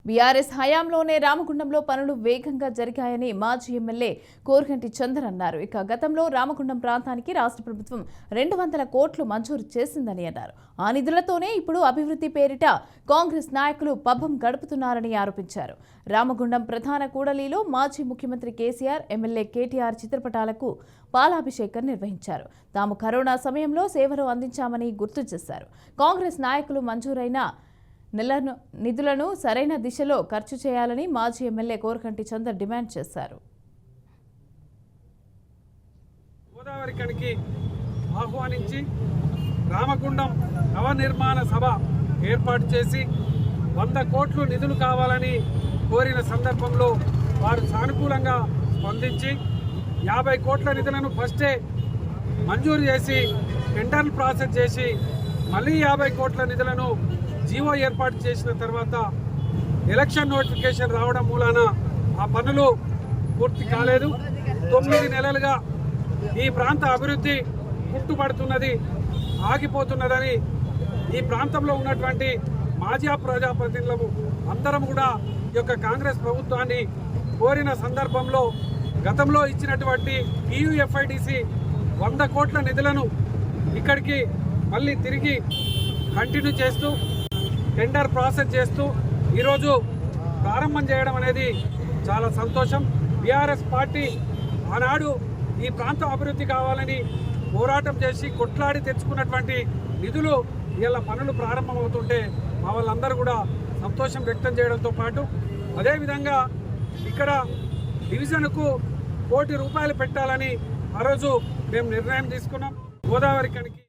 BRS హయాంలోనే రామగుండంలో పనులు వేగంగా జరిగాయని మాజీ ఎమ్మెల్యే కోరుగంటి చందర్ అన్నారు. ఇక గతంలో రామగుండం ప్రాంతానికి రాష్ట్ర ప్రభుత్వం 200 కోట్లు మంజూరు చేసిందని అన్నారు. ఆ నిధులతోనే ఇప్పుడు అభివృద్ధి పేరిట కాంగ్రెస్ నాయకులు పబ్బం గడుపుతున్నారని ఆరోపించారు. రామగుండం ప్రధాన కూడలిలో మాజీ ముఖ్యమంత్రి కేసీఆర్, ఎమ్మెల్యే కేటీఆర్ చిత్రపటాలకు పాలాభిషేకం నిర్వహించారు. తాము కరోనా సమయంలో సేవలు అందించామని గుర్తు చేశారు. కాంగ్రెస్ నాయకులు మంజూరైన నిధులను సరైన దిశలో ఖర్చు చేయాలని మాజీ ఎమ్మెల్యే కోరుగంటి చందర్ డిమాండ్ చేశారు. గోదావరి కనికి ఆహ్వానించి రామగుండం నవనిర్మాణ సభ ఏర్పాటు చేసి 100 కోట్లు నిధులు కావాలని కోరిన సందర్భంలో వారు సానుకూలంగా స్పందించి 50 కోట్ల నిధులను ఫస్టే మంజూరు చేసి టెండర్లు ప్రాసెస్ చేసి మళ్ళీ 50 కోట్ల నిధులను జీవో ఏర్పాటు చేసిన తర్వాత ఎలక్షన్ నోటిఫికేషన్ రావడం మూలాన ఆ పనులు పూర్తి కాలేదు. 9 నెలలుగా ఈ ప్రాంత అభివృద్ధి కుంటుపడుతున్నది, ఆగిపోతున్నదని ఈ ప్రాంతంలో ఉన్నటువంటి మాజీ ప్రజాప్రతినిధులు అందరం కూడా ఈ యొక్క కాంగ్రెస్ ప్రభుత్వాన్ని కోరిన సందర్భంలో గతంలో ఇచ్చినటువంటి PUFIDC 100 కోట్ల నిధులను ఇక్కడికి మళ్ళీ తిరిగి కంటిన్యూ చేస్తూ టెండర్ ప్రాసెస్ చేస్తూ ఈరోజు ప్రారంభం చేయడం అనేది చాలా సంతోషం. బీఆర్ఎస్ పార్టీ ఆనాడు ఈ ప్రాంతం అభివృద్ధి కావాలని పోరాటం చేసి కొట్లాడి తెచ్చుకున్నటువంటి నిధులు ఇలా పనులు ప్రారంభమవుతుంటే మా వాళ్ళందరూ కూడా సంతోషం వ్యక్తం చేయడంతో పాటు అదేవిధంగా ఇక్కడ డివిజన్కు ₹1 కోటి పెట్టాలని ఆ రోజు మేము నిర్ణయం తీసుకున్నాం. గోదావరి కనికి